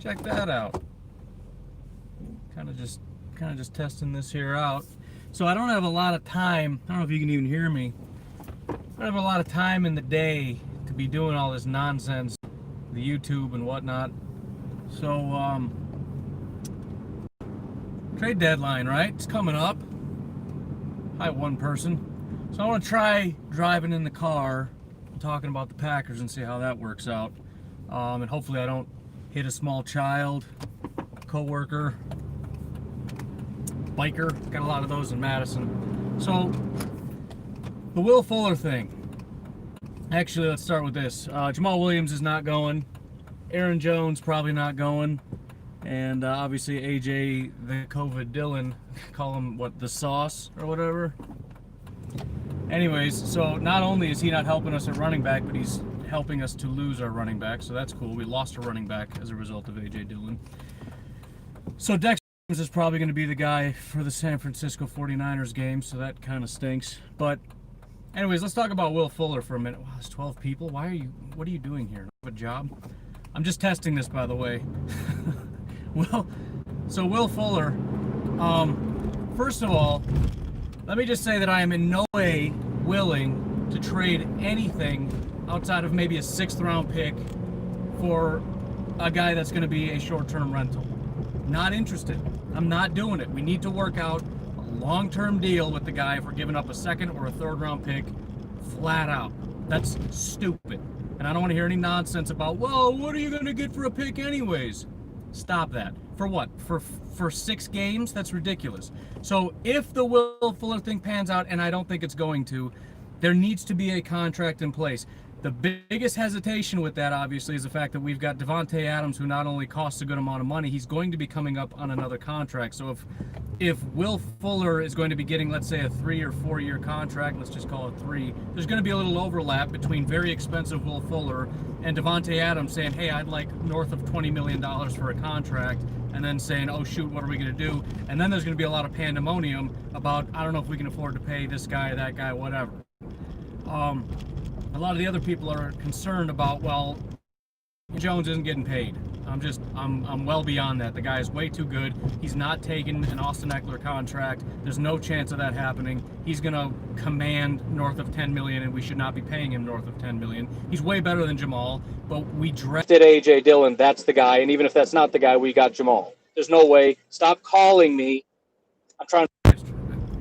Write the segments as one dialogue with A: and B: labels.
A: Check that out. Kind of just testing this here out. So I don't have a lot of time. I don't know if you can even hear me. I don't have a lot of time in the day to be doing all this nonsense, the YouTube and whatnot. So trade deadline, right? It's coming up. Hi, one person. So I want to try driving in the car and talking about the Packers and see how that works out. And hopefully I don't hit a small child, co-worker, biker. Got a lot of those in Madison. So the Will Fuller thing. Actually, let's start with this. Jamal Williams is not going. Aaron Jones probably not going. And obviously AJ, the COVID Dylan, call him what, the sauce or whatever. Anyways, so not only is he not helping us at running back, but he's helping us to lose our running back. So that's cool. We lost a running back as a result of AJ Dillon. So Dexter is probably going to be the guy for the San Francisco 49ers game. So that kind of stinks. But anyways, let's talk about Will Fuller for a minute. Wow, there's 12 people. What are you doing here? Have a job? I'm just testing this, by the way. So Will Fuller, first of all, let me just say that I am in no way willing to trade anything outside of maybe a 6th round pick for a guy that's going to be a short-term rental. Not interested. I'm not doing it. We need to work out a long-term deal with the guy if we're giving up a 2nd or a 3rd round pick flat out. That's stupid. And I don't want to hear any nonsense about, well, what are you going to get for a pick anyways? Stop that. For what? For 6 games? That's ridiculous. So if the Will Fuller thing pans out, and I don't think it's going to, there needs to be a contract in place. The biggest hesitation with that, obviously, is the fact that we've got Davante Adams, who not only costs a good amount of money, he's going to be coming up on another contract. So if Will Fuller is going to be getting, let's say, a 3 or 4 year contract, let's just call it 3, there's going to be a little overlap between very expensive Will Fuller and Davante Adams saying, hey, I'd like north of $20 million for a contract, and then saying, oh shoot, what are we going to do? And then there's going to be a lot of pandemonium about, I don't know if we can afford to pay this guy, that guy, whatever. A lot of the other people are concerned about, well, Jones isn't getting paid. I'm well beyond that. The guy is way too good. He's not taking an Austin Eckler contract. There's no chance of that happening. He's going to command north of $10 million, and we should not be paying him north of $10 million. He's way better than Jamal, but we drafted AJ Dillon. That's the guy, and even if that's not the guy, we got Jamal. There's no way. Stop calling me. I'm trying to...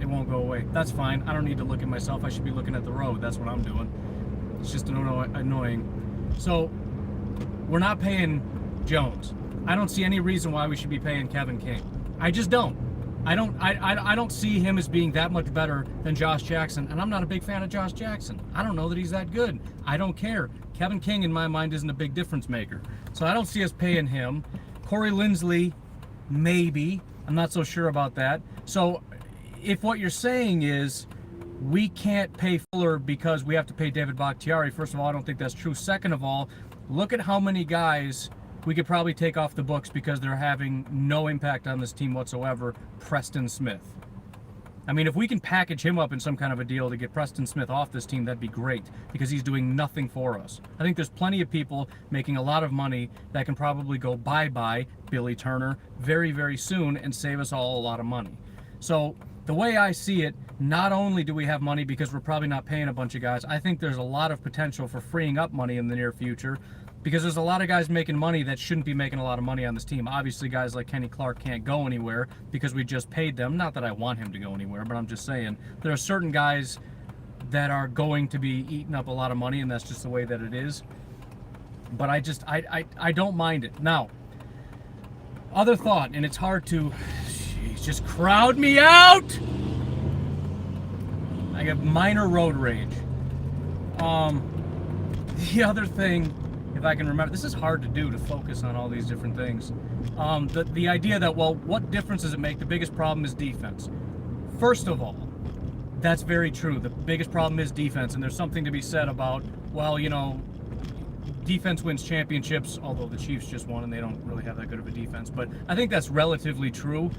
A: It won't go away. That's fine. I don't need to look at myself. I should be looking at the road. That's what I'm doing. It's just annoying. So we're not paying Jones. I don't see any reason why we should be paying Kevin King. I just don't. I don't see him as being that much better than Josh Jackson, and I'm not a big fan of Josh Jackson. I don't know that he's that good. I don't care. Kevin King, in my mind, isn't a big difference maker. So I don't see us paying him. Corey Linsley, maybe. I'm not so sure about that. So if what you're saying is we can't pay Fuller because we have to pay David Bakhtiari, first of all, I don't think that's true. Second of all, look at how many guys we could probably take off the books because they're having no impact on this team whatsoever. Preston Smith. I mean, if we can package him up in some kind of a deal to get Preston Smith off this team, that'd be great because he's doing nothing for us. I think there's plenty of people making a lot of money that can probably go bye-bye Billy Turner very, very soon and save us all a lot of money. So the way I see it, not only do we have money because we're probably not paying a bunch of guys, I think there's a lot of potential for freeing up money in the near future because there's a lot of guys making money that shouldn't be making a lot of money on this team. Obviously, guys like Kenny Clark can't go anywhere because we just paid them. Not that I want him to go anywhere, but I'm just saying there are certain guys that are going to be eating up a lot of money, and that's just the way that it is. But I don't mind it. Now, other thought, and it's hard to... just crowd me out! I have minor road rage. The other thing, if I can remember, this is hard to do, to focus on all these different things. The idea that, well, what difference does it make? The biggest problem is defense. First of all, that's very true. The biggest problem is defense, and there's something to be said about, well, you know, defense wins championships, although the Chiefs just won and they don't really have that good of a defense. But I think that's relatively true.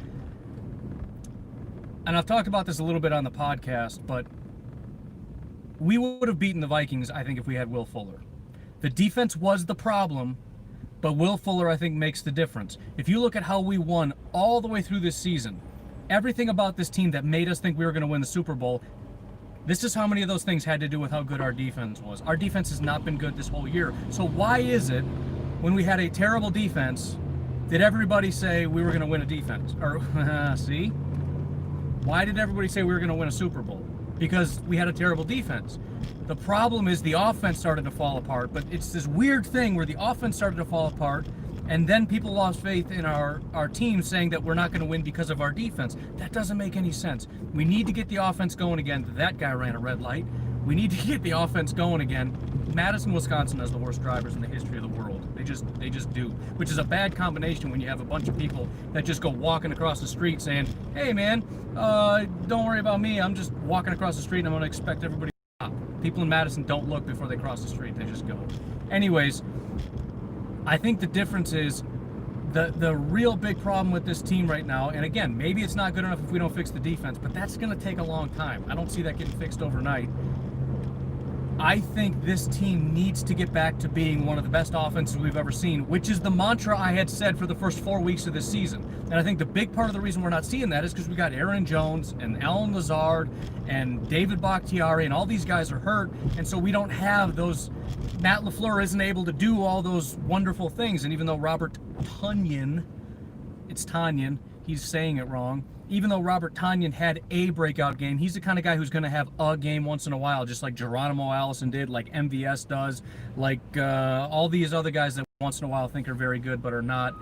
A: And I've talked about this a little bit on the podcast, but we would have beaten the Vikings, I think, if we had Will Fuller. The defense was the problem, But Will Fuller, I think, makes the difference. If you look at how we won all the way through this season, everything about this team that made us think we were going to win the Super Bowl, this is how many of those things had to do with how good our defense was. Our defense has not been good this whole year. So why is it, when we had a terrible defense, did everybody say we were going to win a defense? Or, see? Why did everybody say we were going to win a Super Bowl? Because we had a terrible defense. The problem is the offense started to fall apart, but it's this weird thing where the offense started to fall apart, and then people lost faith in our team, saying that we're not going to win because of our defense. That doesn't make any sense. We need to get the offense going again. That guy ran a red light. We need to get the offense going again. Madison, Wisconsin has the worst drivers in the history of the world. They just do, which is a bad combination when you have a bunch of people that just go walking across the street saying, hey man, don't worry about me. I'm just walking across the street and I'm going to expect everybody to stop. People in Madison don't look before they cross the street. They just go. Anyways, I think the difference is the real big problem with this team right now, and again, maybe it's not good enough if we don't fix the defense, but that's going to take a long time. I don't see that getting fixed overnight. I think this team needs to get back to being one of the best offenses we've ever seen, which is the mantra I had said for the first 4 weeks of this season. And I think the big part of the reason we're not seeing that is because we got Aaron Jones and Alan Lazard and David Bakhtiari, and all these guys are hurt, and so we don't have those. Matt LaFleur isn't able to do all those wonderful things, and even though Robert Tonyan, it's Tonyan, he's saying it wrong. Even though Robert Tonyan had a breakout game, he's the kind of guy who's going to have a game once in a while, just like Geronimo Allison did, like MVS does, like all these other guys that once in a while think are very good but are not.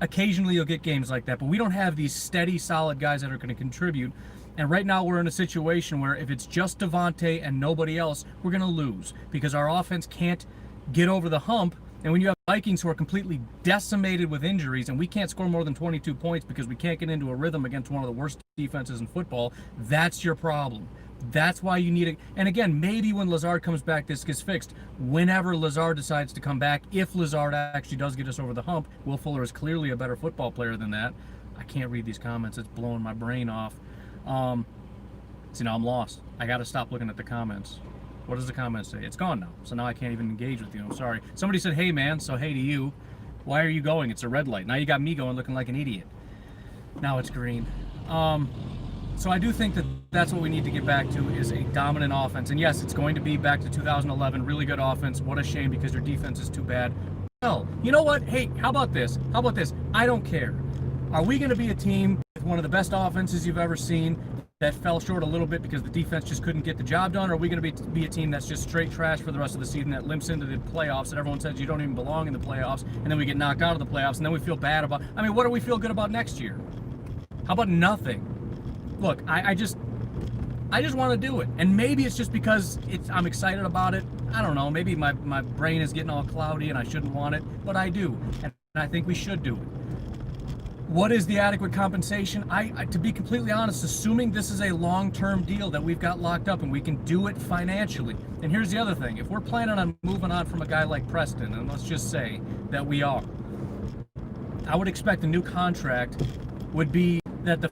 A: Occasionally you'll get games like that, but we don't have these steady, solid guys that are going to contribute. And right now we're in a situation where if it's just Devontae and nobody else, we're going to lose because our offense can't get over the hump. And when you have Vikings who are completely decimated with injuries and we can't score more than 22 points because we can't get into a rhythm against one of the worst defenses in football, that's your problem. That's why you need it. And again, maybe when Lazard comes back, this gets fixed. Whenever Lazard decides to come back, if Lazard actually does get us over the hump, Will Fuller is clearly a better football player than that. I can't read these comments. It's blowing my brain off. See, now I'm lost. I got to stop looking at the comments. What does the comment say? It's gone now. So now I can't even engage with you. I'm sorry. Somebody said, hey man, so hey to you. Why are you going? It's a red light. Now you got me going looking like an idiot. Now it's green. So I do think that that's what we need to get back to, is a dominant offense. And yes, it's going to be back to 2011. Really good offense. What a shame because your defense is too bad. Well, you know what? Hey, how about this? How about this? I don't care. Are we going to be a team with one of the best offenses you've ever seen that fell short a little bit because the defense just couldn't get the job done? Or are we going to be a team that's just straight trash for the rest of the season, that limps into the playoffs, and everyone says you don't even belong in the playoffs, and then we get knocked out of the playoffs, and then we feel bad about... I mean, what do we feel good about next year? How about nothing? Look, I just want to do it. And maybe it's just because I'm excited about it. I don't know. Maybe my brain is getting all cloudy and I shouldn't want it, but I do. And I think we should do it. What is the adequate compensation? To be completely honest, assuming this is a long-term deal that we've got locked up and we can do it financially. And here's the other thing. If we're planning on moving on from a guy like Preston, and let's just say that we are, I would expect a new contract would be that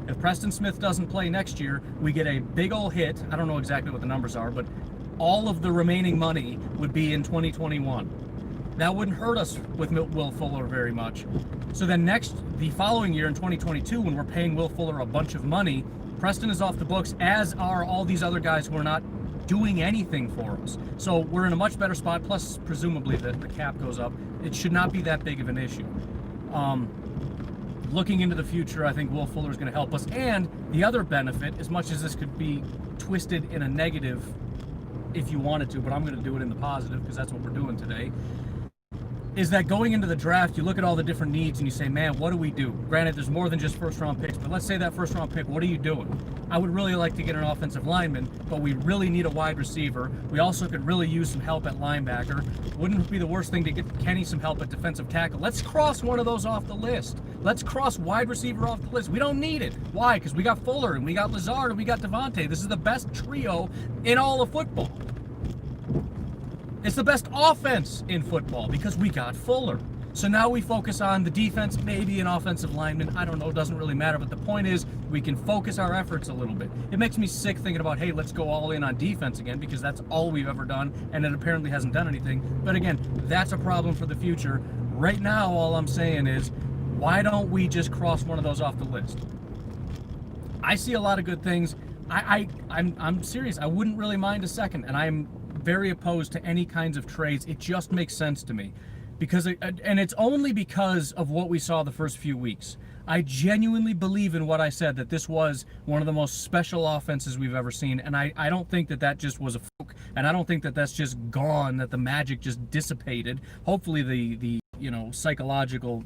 A: if Preston Smith doesn't play next year, we get a big old hit. I don't know exactly what the numbers are, but all of the remaining money would be in 2021. That wouldn't hurt us with Will Fuller very much. So then the following year in 2022, when we're paying Will Fuller a bunch of money, Preston is off the books, as are all these other guys who are not doing anything for us. So we're in a much better spot, plus presumably the cap goes up. It should not be that big of an issue. Looking into the future, I think Will Fuller is going to help us. And the other benefit, as much as this could be twisted in a negative if you wanted to, but I'm going to do it in the positive because that's what we're doing today, is that going into the draft, you look at all the different needs and you say, man, what do we do? Granted, there's more than just first-round picks, but let's say that first-round pick, what are you doing? I would really like to get an offensive lineman, but we really need a wide receiver. We also could really use some help at linebacker. Wouldn't it be the worst thing to get Kenny some help at defensive tackle? Let's cross one of those off the list. Let's cross wide receiver off the list. We don't need it. Why? Because we got Fuller, and we got Lazard, and we got Devontae. This is the best trio in all of football. It's the best offense in football because we got Fuller. So now we focus on the defense, maybe an offensive lineman. I don't know, it doesn't really matter. But the point is, we can focus our efforts a little bit. It makes me sick thinking about, hey, let's go all in on defense again because that's all we've ever done, and it apparently hasn't done anything. But again, that's a problem for the future. Right now, all I'm saying is, why don't we just cross one of those off the list? I see a lot of good things. I'm serious. I wouldn't really mind a second, and I'm very opposed to any kinds of trades. It just makes sense to me, because and it's only because of what we saw the first few weeks. I genuinely believe in what I said, that this was one of the most special offenses we've ever seen, and I don't think that just was a fluke, and I don't think that that's just gone, that the magic just dissipated. Hopefully the psychological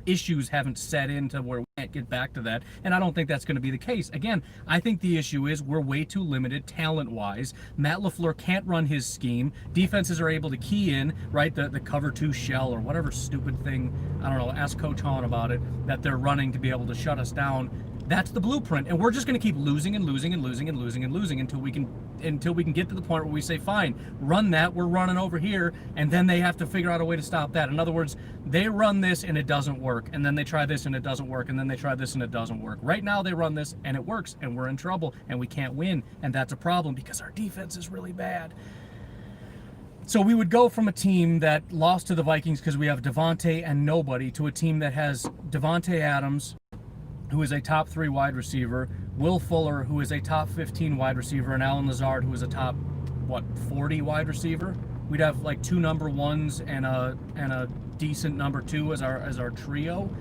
A: issues haven't set in to where we can't get back to that, and I don't think that's going to be the case. Again, I think the issue is we're way too limited talent-wise. Matt LaFleur can't run his scheme. Defenses are able to key in, right, the cover 2 shell or whatever stupid thing, I don't know, ask Coach Hahn about it, that they're running to be able to shut us down. That's the blueprint, and we're just going to keep losing and losing and losing and losing and losing until we can get to the point where we say, fine, run that, we're running over here, and then they have to figure out a way to stop that. In other words, they run this and it doesn't work, and then they try this and it doesn't work, and then they try this and it doesn't work. Right now they run this and it works, and we're in trouble, and we can't win, and that's a problem because our defense is really bad. So we would go from a team that lost to the Vikings because we have Devontae and nobody, to a team that has Devontae Adams, who is a top 3 wide receiver, Will Fuller, who is a top 15 wide receiver, and Allen Lazard, who is a top, 40 wide receiver. We'd have like 2 number 1s and a decent number 2 as our trio.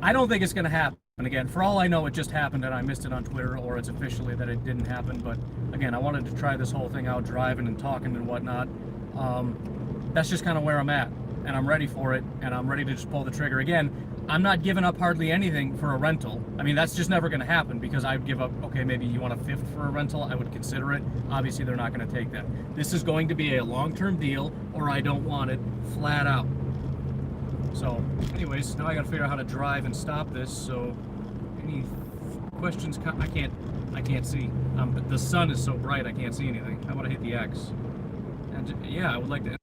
A: I don't think it's going to happen. And again, for all I know, it just happened and I missed it on Twitter, or it's officially that it didn't happen. But again, I wanted to try this whole thing out, driving and talking and whatnot. That's just kind of where I'm at, and I'm ready for it, and I'm ready to just pull the trigger. Again, I'm not giving up hardly anything for a rental. I mean, that's just never going to happen, because I'd give up, okay, maybe you want a 5th for a rental, I would consider it. Obviously, they're not going to take that. This is going to be a long-term deal, or I don't want it, flat out. So, anyways, now I got to figure out how to drive and stop this. So, any questions? I can't see. The sun is so bright, I can't see anything. How about I hit the X? And yeah, I would like to